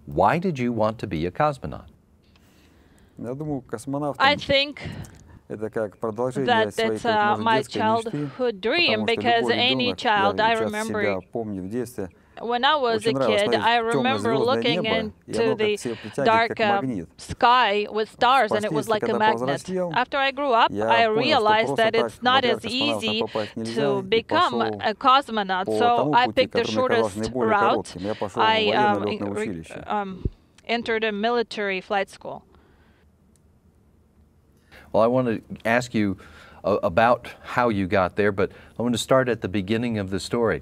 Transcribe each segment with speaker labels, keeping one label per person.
Speaker 1: Why did you want to be a cosmonaut?
Speaker 2: I think that it's my childhood dream, because any child, I remember when I was a kid, I remember looking into the dark sky with stars, and it was like a magnet. After I grew up, I realized that it's not as easy to become a cosmonaut, so I picked the shortest route. I entered a military flight school.
Speaker 1: Well, I want to ask you about how you got there, but I want to start at the beginning of the story.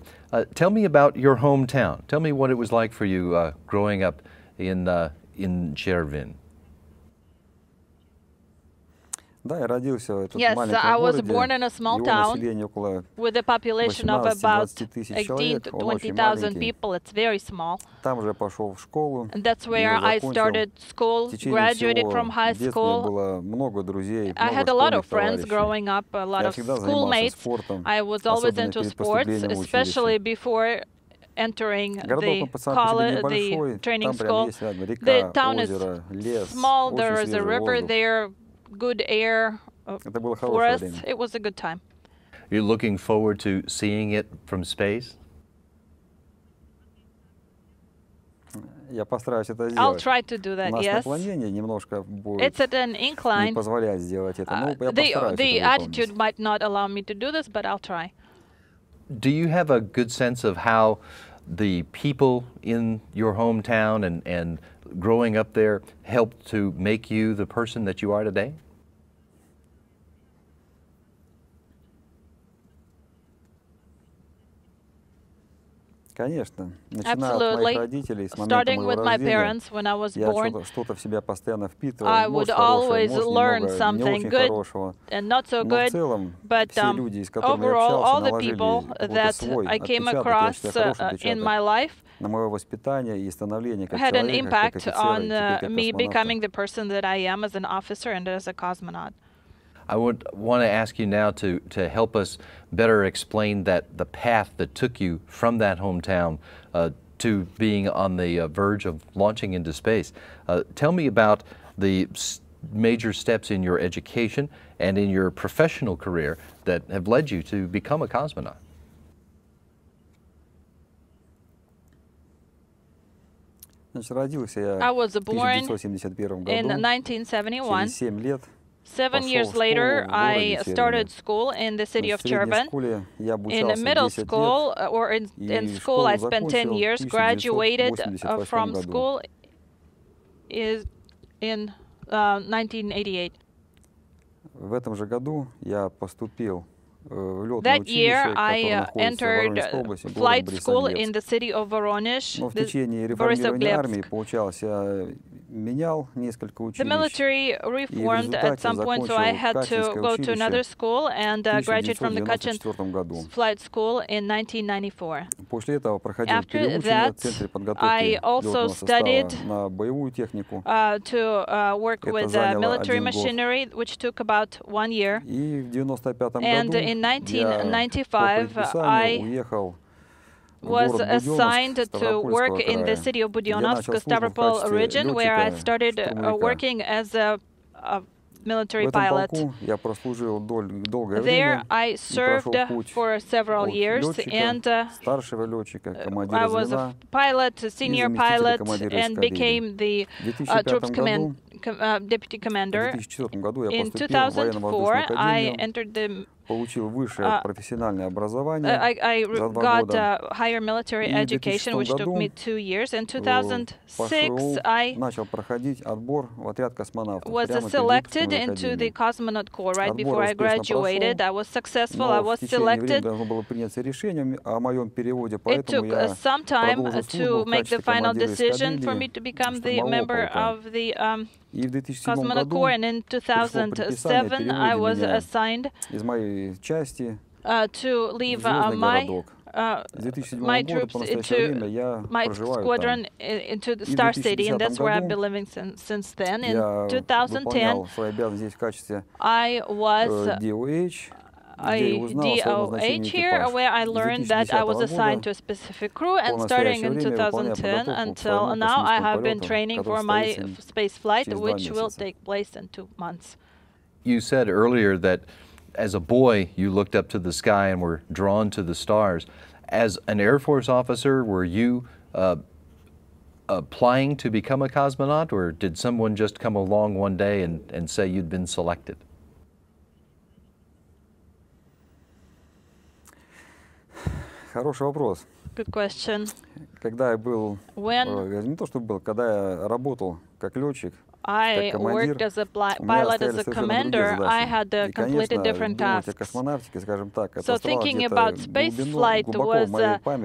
Speaker 1: Tell me about your hometown. Tell me what it was like for you growing up in Chervin.
Speaker 2: Yes, I was born in a small town with a population of about 18 to 20,000 people. It's very small. And that's where I started school, graduated from high school. I had a lot of friends growing up, a lot of schoolmates. I was always into sports, especially before entering the training school. The town is small, there is a river there, good air, forests. It was a good time.
Speaker 1: You're looking forward to seeing it from space?
Speaker 2: I'll try to do that, yes. It's at an incline. The attitude might not allow me to do this, but I'll try.
Speaker 1: Do you have a good sense of how the people in your hometown and growing up there helped to make you the person that you are today?
Speaker 2: Absolutely. Starting with my parents, when I was born, I would always learn something good and not so good, but overall, all the people that I came across in my life had an impact on me becoming the person that I am as an officer and as a cosmonaut.
Speaker 1: I would want to ask you now to help us better explain the path that took you from that hometown to being on the verge of launching into space. Tell me about the major steps in your education and in your professional career that have led you to become a cosmonaut.
Speaker 2: I was born in 1971. 7 years later, I started school in the city of Chervin. In middle school, or in school, I spent 10 years, graduated from school in 1988. That year, I entered flight school in the city of Voronezh, Borisovglebsk. The military reformed at some point, so I had to go to another school and graduate from the Kachin Flight School in 1994. After that, I also studied to work with military machinery, which took about 1 year. And in 1995, I was assigned to work in the city of Budyonovsk, Stavropol region, where I started working as a military pilot. There I served for several years, and I was a pilot, a senior pilot, and became the troops deputy commander. In 2004, I entered the I got higher military education, which took me 2 years. In 2006, I was selected into the cosmonaut corps right before I graduated. I was successful. I was selected. It took some time to make the final decision for me to become the member of the cosmonaut corps, and in 2007 I was assigned to leave my troops into my squadron into the Star City, and that's where I've been living since then. In 2010, I was a DOH here where I learned that I was assigned to a specific crew, and starting in 2010 until now I have been training for my space flight, which will take place in 2 months.
Speaker 1: You said earlier that as a boy you looked up to the sky and were drawn to the stars. As an Air Force officer, were you applying to become a cosmonaut, or did someone just come along one day and say you'd been selected?
Speaker 3: Хороший вопрос.
Speaker 2: Good question.
Speaker 3: Когда я был, не то что был, когда я работал как летчик,
Speaker 2: I worked as a pilot, as a commander. I had completely different tasks. So thinking about space flight was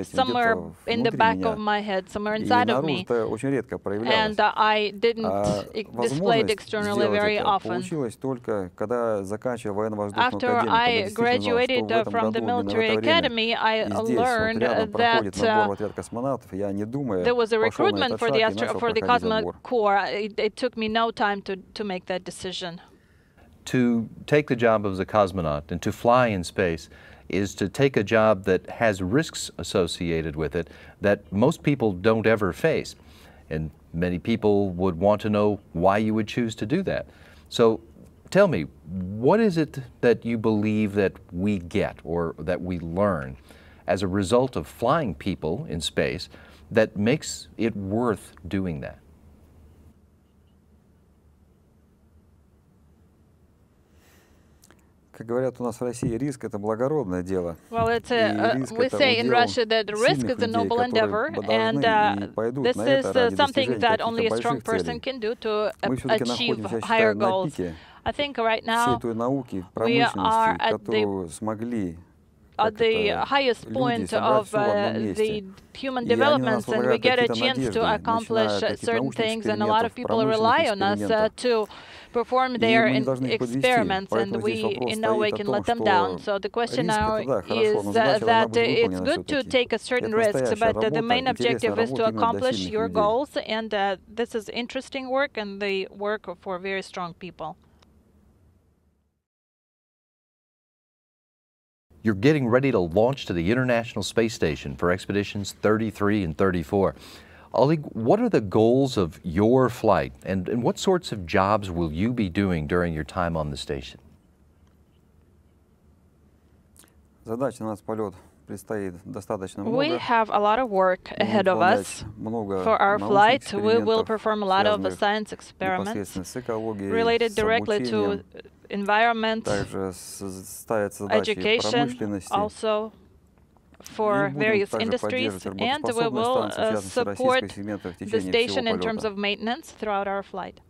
Speaker 2: somewhere in the back of my head, somewhere inside of me. And I didn't display it externally very often. After I graduated from the military academy, I learned that there was a recruitment for the cosmonaut corps. It took me no time to make that decision.
Speaker 1: To take the job as a cosmonaut and to fly in space is to take a job that has risks associated with it that most people don't ever face. And many people would want to know why you would choose to do that. So tell me, what is it that you believe that we get or that we learn as a result of flying people in space that makes it worth doing that?
Speaker 3: Как говорят у нас в России, риск — это благородное дело.
Speaker 2: Well, we say in Russia that risk is a noble endeavor, and this is something that only a strong person can do to achieve higher goals. I think right now we are at the highest point of the human developments, and we get a chance to accomplish certain things, and a lot of people rely on us to perform their experiments, and we in no way can let them down. So the question now is that it's good to take a certain risks, but the main objective is to accomplish your goals, and this is interesting work and the work for very strong people.
Speaker 1: You're getting ready to launch to the International Space Station for expeditions 33 and 34. Oleg, what are the goals of your flight, and what sorts of jobs will you be doing during your time on the station?
Speaker 2: We have a lot of work ahead of us. For our flight, we will perform a lot of science experiments related directly to environment, education, also for various industries, and we will support the station in terms of maintenance throughout our flight.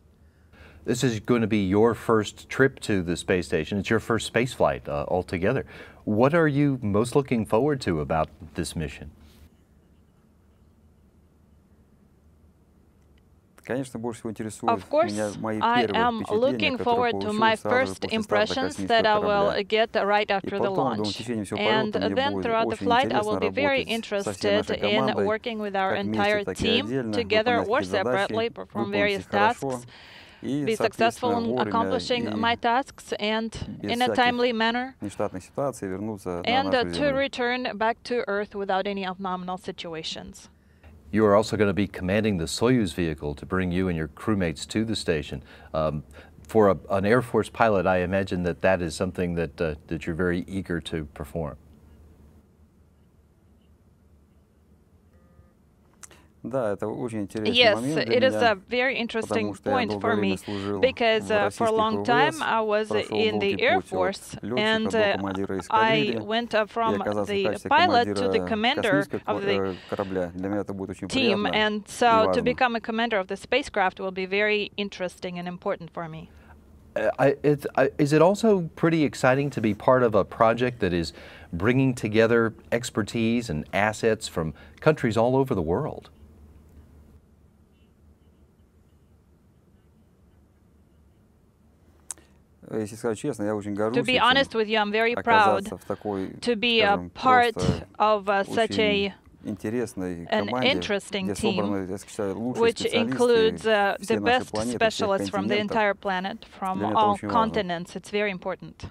Speaker 1: This is going to be your first trip to the space station. It's your first space flight altogether. What are you most looking forward to about this mission?
Speaker 2: Of course, I am looking forward to my first impressions that I will get right after the launch. And then throughout the flight, I will be very interested in working with our entire team, together or separately, perform various tasks, be successful in accomplishing my tasks and in a timely manner, and to return back to Earth without any abnormal situations.
Speaker 1: You are also going to be commanding the Soyuz vehicle to bring you and your crewmates to the station. For an Air Force pilot, I imagine that is something that you're very eager to perform.
Speaker 2: Yes, it is a very interesting point for me, because for a long time I was in the Air Force, and I went from the pilot to the commander of the team, and so to become a commander of the spacecraft will be very interesting and important for me.
Speaker 1: Is it also pretty exciting to be part of a project that is bringing together expertise and assets from countries all over the world?
Speaker 2: To be honest with you, I'm very proud to be a part of such an interesting team, which includes the best specialists from the entire planet, from all continents. It's very important.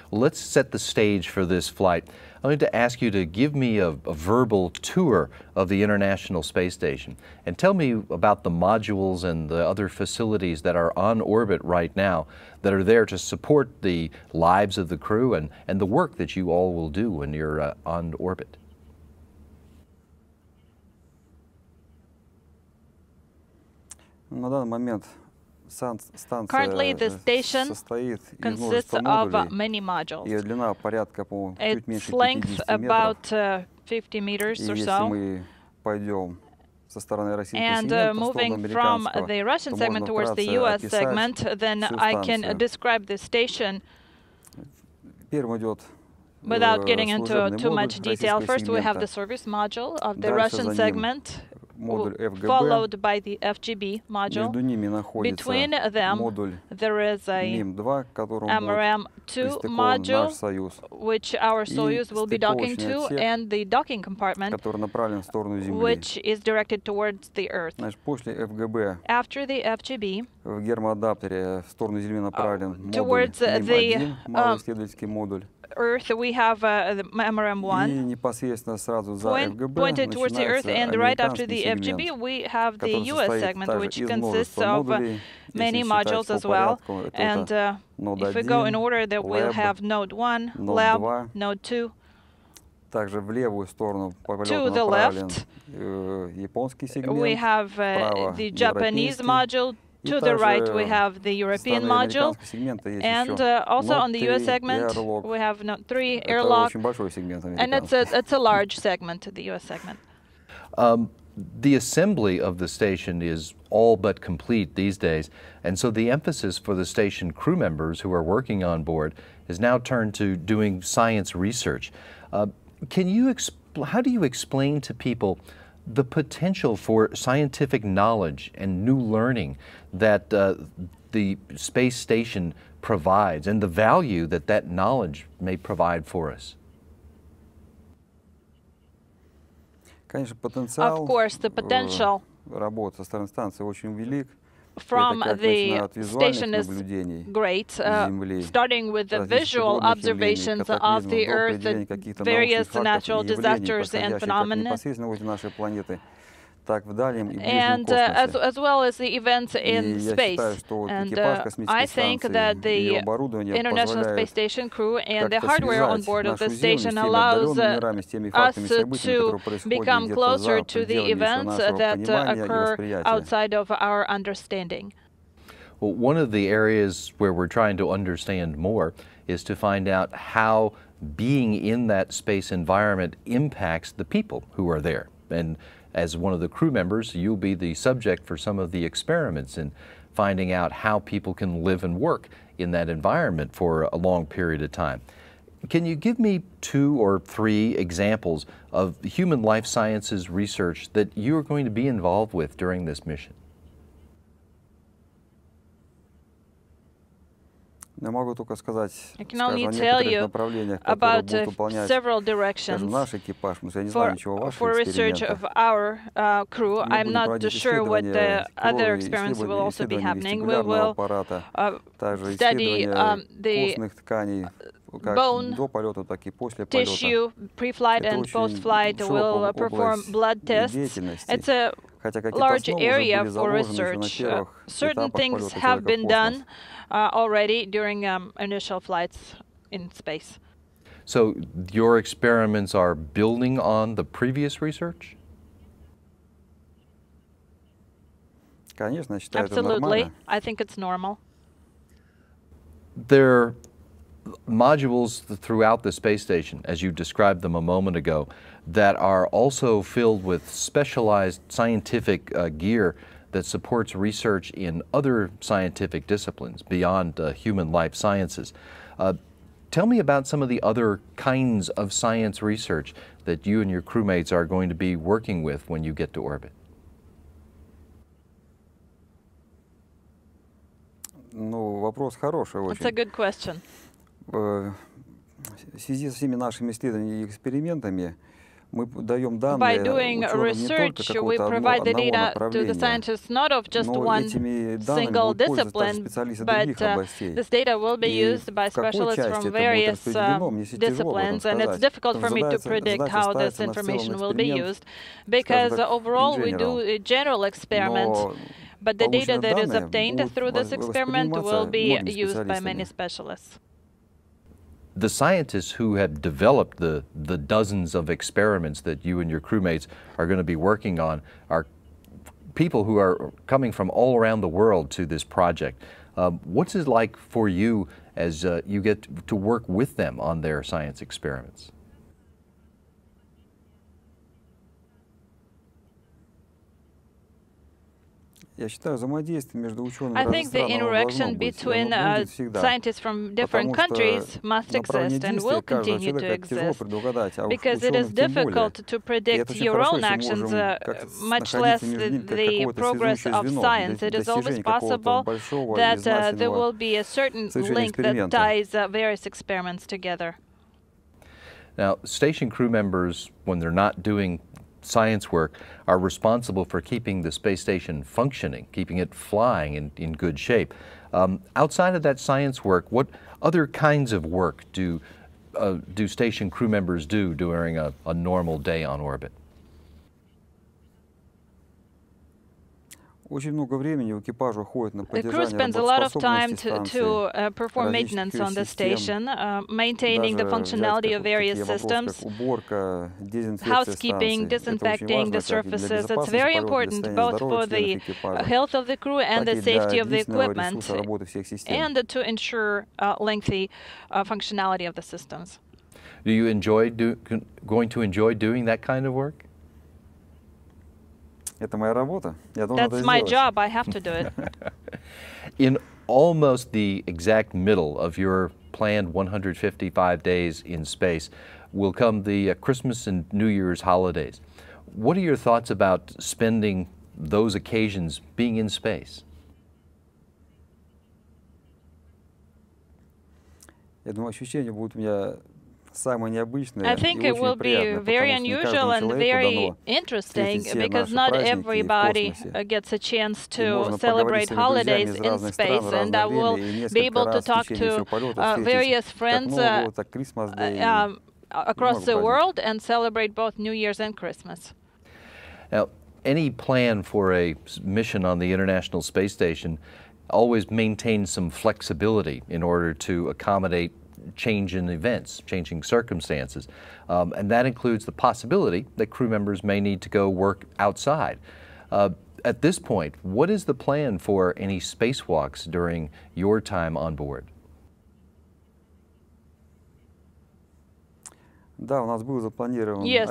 Speaker 1: Well, let's set the stage for this flight. I'm going to ask you to give me a verbal tour of the International Space Station and tell me about the modules and the other facilities that are on orbit right now that are there to support the lives of the crew and the work that you all will do when you're on orbit.
Speaker 3: На данный момент
Speaker 2: currently, the station consists of many modules. Its length about 50 meters or so. And moving from the Russian segment towards the US segment, then I can describe the station without getting into too much detail. First, we have the service module of the Russian segment, followed by the FGB module. Between them, there is a MRM-2 module, which our Soyuz will be docking to, and the docking compartment, which is directed towards the Earth. After the FGB, towards the Earth, we have the MRM-1 pointed towards the Earth, and right after the FGB, we have the US segment, which consists of many modules as well. And if we go in order, that we'll have Node 1, Lab, Node 2. To the left, we have the Japanese module. To the right, we have the European module, and also on the US segment, we have Node 3, airlock, and it's a large segment, the US segment.
Speaker 1: The assembly of the station is all but complete these days, and so the emphasis for the station crew members who are working on board is now turned to doing science research. How do you explain to people the potential for scientific knowledge and new learning that the space station provides, and the value that that knowledge may provide for us?
Speaker 2: Of course, the potential from the station is great, starting with the visual observations of the Earth, various natural disasters and phenomena, and as well as the events in space. And I think that the International Space Station crew and the hardware on board of the station allows us to become closer to the events that occur outside of our understanding.
Speaker 1: Well, one of the areas where we're trying to understand more is to find out how being in that space environment impacts the people who are there. And as one of the crew members, you'll be the subject for some of the experiments in finding out how people can live and work in that environment for a long period of time. Can you give me 2 or 3 examples of human life sciences research that you are going to be involved with during this mission?
Speaker 2: I can only tell you about several directions for research of our crew. I'm not sure what the other experiments will also be happening. We will study the bone tissue pre-flight and post-flight. We'll perform blood tests. It's a large area for research. Certain things have been done already during initial flights in space.
Speaker 1: So your experiments are building on the previous research?
Speaker 2: Absolutely. I think it's normal.
Speaker 1: There are modules throughout the space station, as you described them a moment ago, that are also filled with specialized scientific gear that supports research in other scientific disciplines beyond human life sciences. Tell me about some of the other kinds of science research that you and your crewmates are going to be working with when you get to orbit.
Speaker 2: That's a good question.
Speaker 3: В связи со всеми нашими исследованиями и экспериментами,
Speaker 2: By doing research, we provide the data to the scientists not of just one single discipline, but this data will be used by specialists from various disciplines, and it's difficult for me to predict how this information will be used, because overall we do a general experiment, but the data that is obtained through this experiment will be used by many specialists.
Speaker 1: The scientists who have developed the dozens of experiments that you and your crewmates are going to be working on are people who are coming from all around the world to this project. What's it like for you as you get to work with them on their science experiments?
Speaker 2: I think the interaction between scientists from different countries must exist and will continue to exist, because it is difficult to predict your own actions, much less the progress of science. It is always possible that there will be a certain link that ties various experiments together.
Speaker 1: Now, station crew members, when they're not doing science work, are responsible for keeping the space station functioning, keeping it flying in good shape. Outside of that science work, what other kinds of work do station crew members do during a normal day on orbit?
Speaker 2: The crew spends a lot of time to perform maintenance on the station, maintaining the functionality of various systems, housekeeping, disinfecting the surfaces. It's very important both for the health of the crew and the safety of the equipment, and to ensure lengthy functionality of the systems.
Speaker 1: Do you enjoy going to enjoy doing that kind of work?
Speaker 2: That's my job. I have to do it.
Speaker 1: In almost the exact middle of your planned 155 days in space will come the Christmas and New Year's holidays. What are your thoughts about spending those occasions being in space?
Speaker 2: I think it will be very unusual and very interesting, because not everybody gets a chance to celebrate holidays in space, and I will be able to talk to various friends across the world and celebrate both New Year's and Christmas.
Speaker 1: Now, any plan for a mission on the International Space Station always maintains some flexibility in order to accommodate change in events, changing circumstances, and that includes the possibility that crew members may need to go work outside. At this point, what is the plan for any spacewalks during your time on board?
Speaker 2: Yes,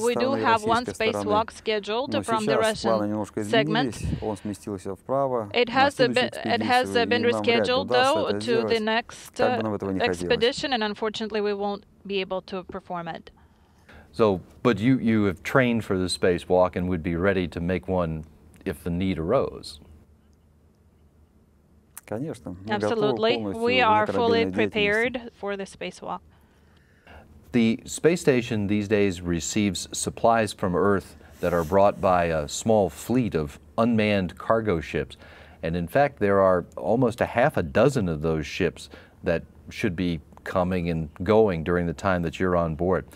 Speaker 2: we do have one spacewalk scheduled from the Russian segment. It has been rescheduled, though, to the next expedition, and unfortunately we won't be able to perform it.
Speaker 1: So, but you have trained for the spacewalk and would be ready to make one if the need arose?
Speaker 2: Absolutely. We are fully prepared for the spacewalk.
Speaker 1: The space station these days receives supplies from Earth that are brought by a small fleet of unmanned cargo ships. And in fact, there are almost a half a dozen of those ships that should be coming and going during the time that you're on board.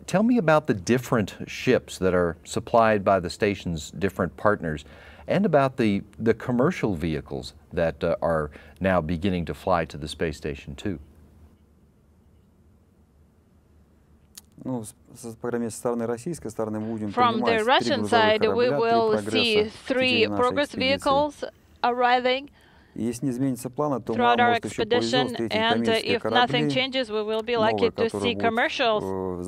Speaker 1: Tell me about the different ships that are supplied by the station's different partners, and about the commercial vehicles that are now beginning to fly to the space station too.
Speaker 2: From the Russian side, we will see 3 progress vehicles arriving throughout our expedition, and if nothing changes, we will be lucky to see commercial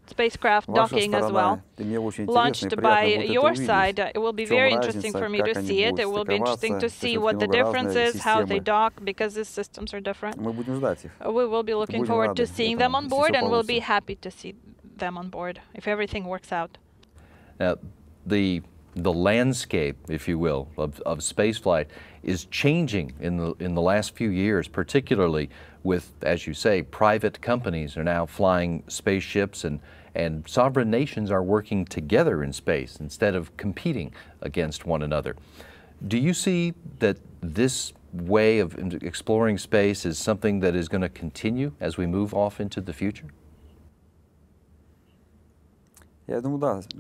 Speaker 2: spacecraft docking as well, launched by your side. It will be very interesting for me to see it. It will be interesting to see what the difference is, how they dock, because these systems are different. We will be looking forward to seeing them on board, and we'll be happy to see them on board if everything works out.
Speaker 1: Now, the landscape, if you will, of spaceflight is changing in the last few years, particularly with, as you say, private companies are now flying spaceships and and sovereign nations are working together in space instead of competing against one another. Do you see that this way of exploring space is something that is going to continue as we move off into the future?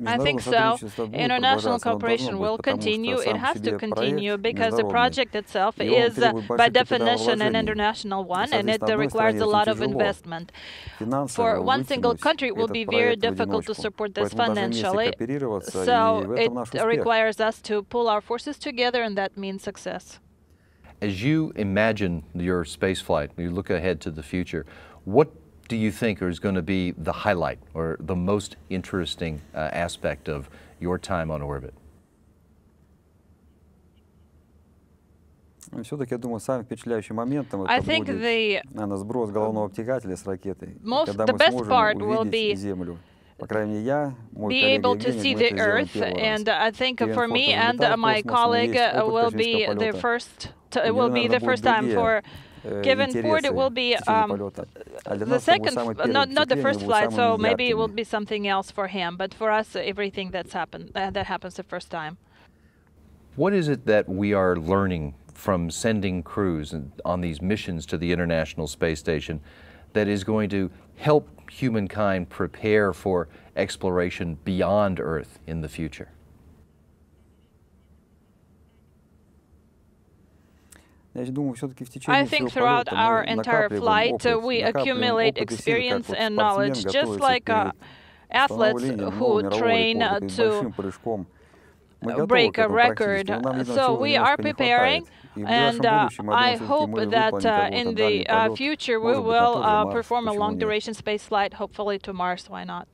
Speaker 2: I think so. International cooperation will continue. It has to continue because the project itself is, by definition, an international one, and it requires a lot of investment. For one single country, it will be very difficult to support this financially, so it requires us to pull our forces together, and that means success.
Speaker 1: As you imagine your space flight, you look ahead to the future, what do you think is going to be the highlight or the most interesting aspect of your time on orbit?
Speaker 2: I think the best part will be able to see the Earth, and I think for me and my colleague will be the first. It will be the first time for Kevin Ford. It will be the second, not the first flight. So maybe it will be something else for him. But for us, everything that happens the first time.
Speaker 1: What is it that we are learning from sending crews on these missions to the International Space Station that is going to help humankind prepare for exploration beyond Earth in the future?
Speaker 2: I think throughout our entire flight, we accumulate experience and knowledge, just like athletes who train to break a record. So we are preparing, and I hope that in the future we will perform a long-duration space flight, hopefully to Mars. Why not?